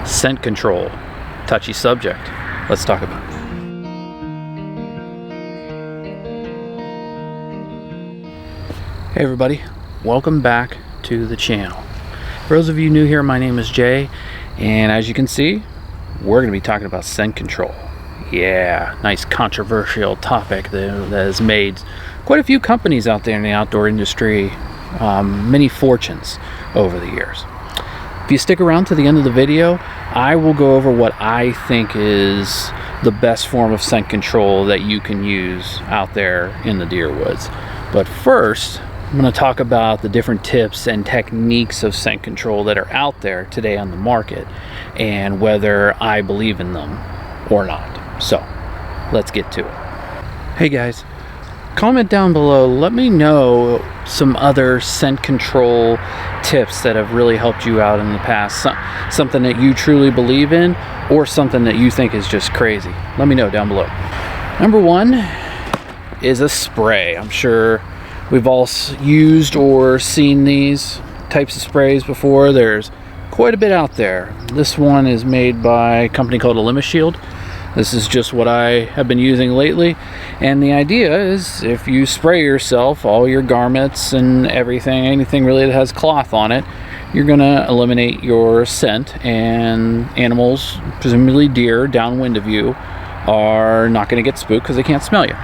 Scent control, touchy subject. Let's talk about it. Hey everybody, welcome back to the channel. For those of you new here, my name is Jay, and as you can see, we're going to be talking about scent control. Yeah, nice controversial topic that has made quite a few companies out there in the outdoor industry many fortunes over the years. If you stick around to the end of the video, I will go over what I think is the best form of scent control that you can use out there in the deer woods. But first, I'm going to talk about the different tips and techniques of scent control that are out there today on the market and whether I believe in them or not. So, let's get to it. Hey guys, comment down below, let me know some other scent control tips that have really helped you out in the past. Something that you truly believe in or something that you think is just crazy. Let me know down below. Number one is a spray. I'm sure we've all used or seen these types of sprays before. There's quite a bit out there. This one is made by a company called Shield. This is just what I have been using lately. And the idea is if you spray yourself, all your garments and everything, anything really that has cloth on it, you're gonna eliminate your scent, and animals, presumably deer downwind of you, are not gonna get spooked because they can't smell you.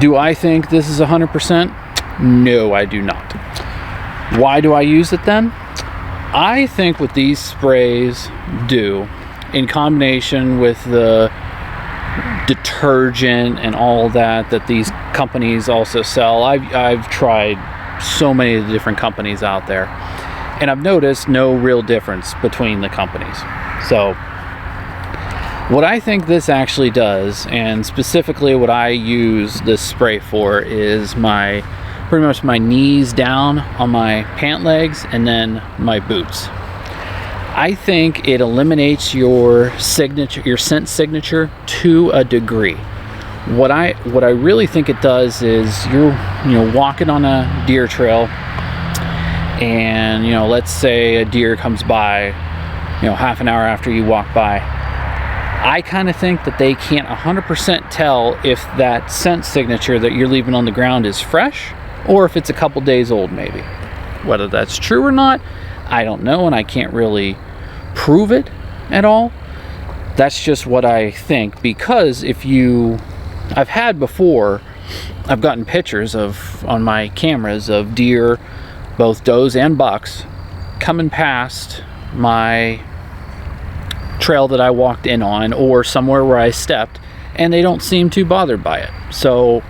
Do I think this is 100%? No, I do not. Why do I use it then? I think what these sprays do, in combination with the detergent and all that these companies also sell, I've tried so many of the different companies out there, and I've noticed no real difference between the companies. So what I think this actually does, and specifically what I use this spray for, is pretty much my knees down on my pant legs and then my boots. I think it eliminates your scent signature to a degree. What I really think it does is you're walking on a deer trail, and let's say a deer comes by half an hour after you walk by. I kind of think that they can't 100% tell if that scent signature that you're leaving on the ground is fresh or if it's a couple days old maybe. Whether that's true or not, I don't know, and I can't really prove it at all. That's just what I think, because I've gotten pictures on my cameras of deer, both does and bucks, coming past my trail that I walked in on or somewhere where I stepped, and they don't seem too bothered by it. So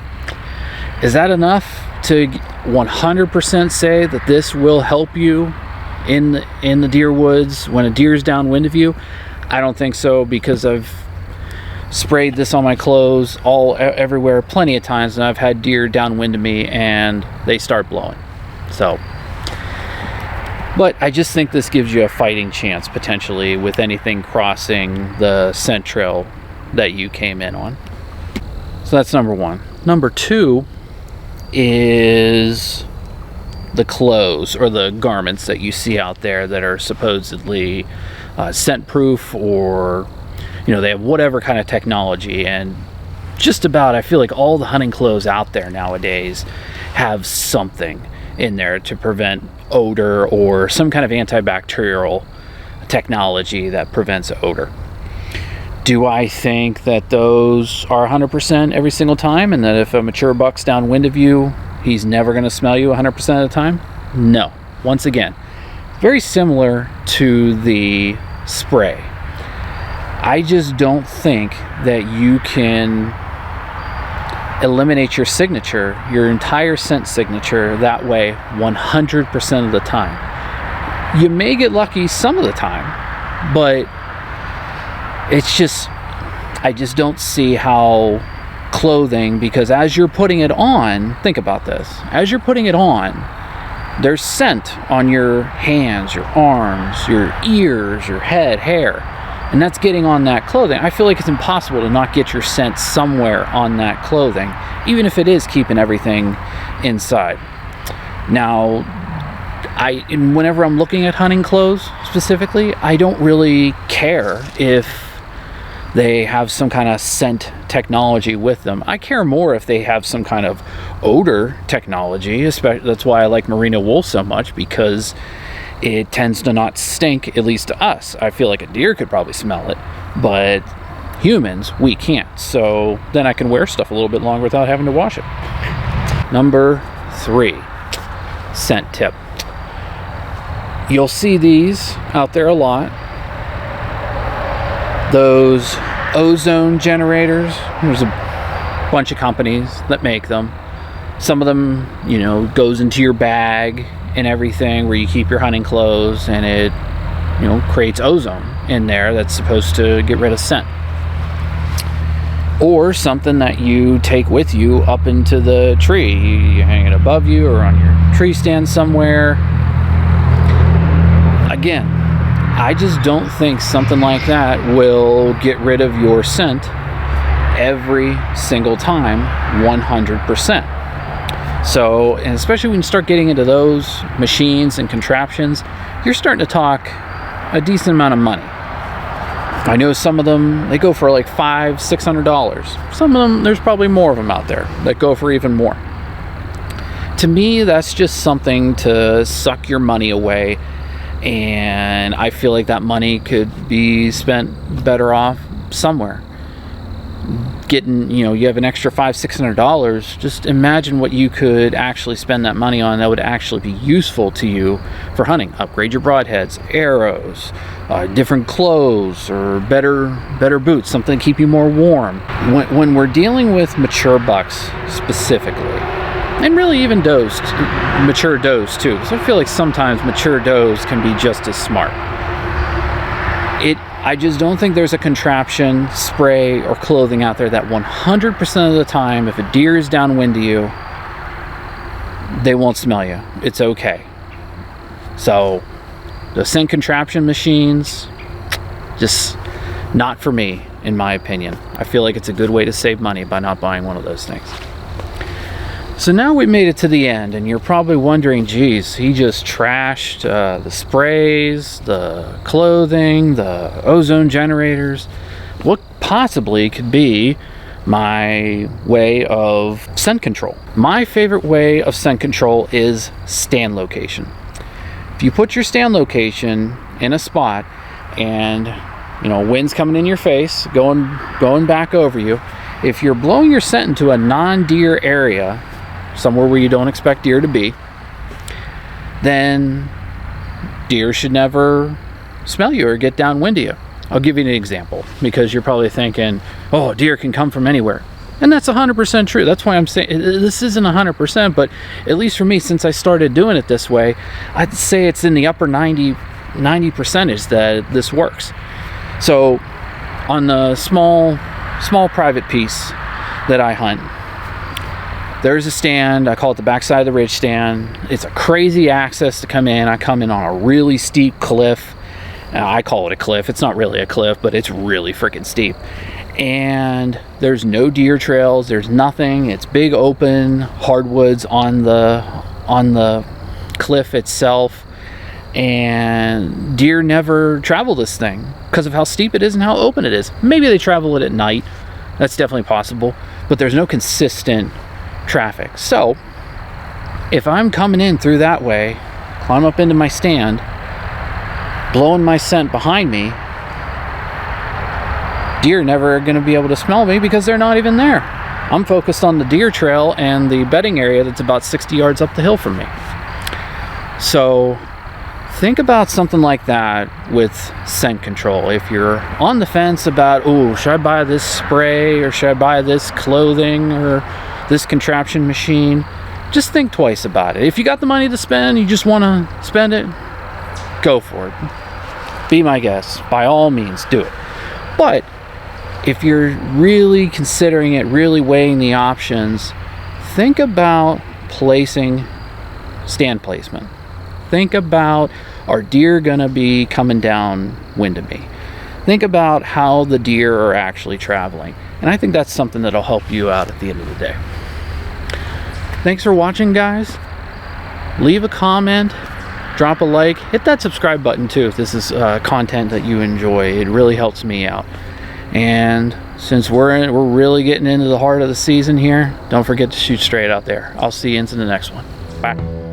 is that enough to 100% say that this will help you in the deer woods when a deer's downwind of you? I don't think so, because I've sprayed this on my clothes everywhere plenty of times, and I've had deer downwind of me and they start blowing. So, but I just think this gives you a fighting chance potentially with anything crossing the scent trail that you came in on. So that's number one. Number two is the clothes or the garments that you see out there that are supposedly scent proof, or they have whatever kind of technology. And just about, I feel like all the hunting clothes out there nowadays have something in there to prevent odor or some kind of antibacterial technology that prevents odor. Do I think that those are 100% every single time, and that if a mature buck's downwind of you, he's never going to smell you 100% of the time? No. Once again, very similar to the spray. I just don't think that you can eliminate your signature, your entire scent signature, that way 100% of the time. You may get lucky some of the time, but I just don't see how clothing, because as you're putting it on, think about this, as you're putting it on, there's scent on your hands, your arms, your ears, your head, hair, and that's getting on that clothing. I feel like it's impossible to not get your scent somewhere on that clothing, even if it is keeping everything inside. Now, whenever I'm looking at hunting clothes, specifically, I don't really care if they have some kind of scent technology with them. I care more if they have some kind of odor technology. Especially, that's why I like merino wool so much, because it tends to not stink, at least to us. I feel like a deer could probably smell it, but humans, we can't. So then I can wear stuff a little bit longer without having to wash it. Number 3, scent tip. You'll see these out there a lot. Those ozone generators. There's a bunch of companies that make them. Some of them, you know, goes into your bag and everything where you keep your hunting clothes, and it, you know, creates ozone in there that's supposed to get rid of scent. Or something that you take with you up into the tree. You hang it above you or on your tree stand somewhere. Again, I just don't think something like that will get rid of your scent every single time 100%. So, and especially when you start getting into those machines and contraptions, you're starting to talk a decent amount of money. I know some of them, they go for like $500-$600. Some of them, there's probably more of them out there that go for even more. To me, that's just something to suck your money away, and I feel like that money could be spent better off somewhere. Getting, you know, you have an extra $500-$600, just imagine what you could actually spend that money on that would actually be useful to you for hunting. Upgrade your broadheads, arrows, different clothes, or better boots, something to keep you more warm. When we're dealing with mature bucks specifically, and really even does, mature does too, because I feel like sometimes mature does can be just as smart. I just don't think there's a contraption, spray, or clothing out there that 100% of the time, if a deer is downwind to you, they won't smell you. It's okay. So, the scent contraption machines, just not for me, in my opinion. I feel like it's a good way to save money by not buying one of those things. So now we made it to the end, and you're probably wondering, geez, he just trashed the sprays, the clothing, the ozone generators. What possibly could be my way of scent control? My favorite way of scent control is stand location. If you put your stand location in a spot and, you know, wind's coming in your face, going back over you, if you're blowing your scent into a non-deer area, somewhere where you don't expect deer to be, then deer should never smell you or get downwind to you. I'll give you an example, because you're probably thinking, oh, deer can come from anywhere. And that's 100% true. That's why I'm saying this isn't 100%, but at least for me, since I started doing it this way, I'd say it's in the upper 90 percentage that this works. So on the small private piece that I hunt, there's a stand. I call it the backside of the ridge stand. It's a crazy access to come in. I come in on a really steep cliff. I call it a cliff. It's not really a cliff, but it's really freaking steep. And there's no deer trails. There's nothing. It's big open hardwoods on the cliff itself. And deer never travel this thing because of how steep it is and how open it is. Maybe they travel it at night. That's definitely possible. But there's no consistent traffic. So if I'm coming in through that way, climb up into my stand, blowing my scent behind me, deer never are going to be able to smell me because they're not even there. I'm focused on the deer trail and the bedding area that's about 60 yards up the hill from me. So think about something like that with scent control. If you're on the fence about, oh, should I buy this spray or should I buy this clothing or this contraption machine, just think twice about it. If you got the money to spend, you just want to spend it, go for it. Be my guest. By all means, do it. But if you're really considering it, really weighing the options, think about placing stand placement. Think about, are deer gonna be coming downwind of me? Think about how the deer are actually traveling. And I think that's something that'll help you out at the end of the day. Thanks for watching, guys. Leave a comment. drop a like, hit that subscribe button too if this is content that you enjoy. It really helps me out. And since we're really getting into the heart of the season here, don't forget to shoot straight out there. I'll see you into the next one. Bye.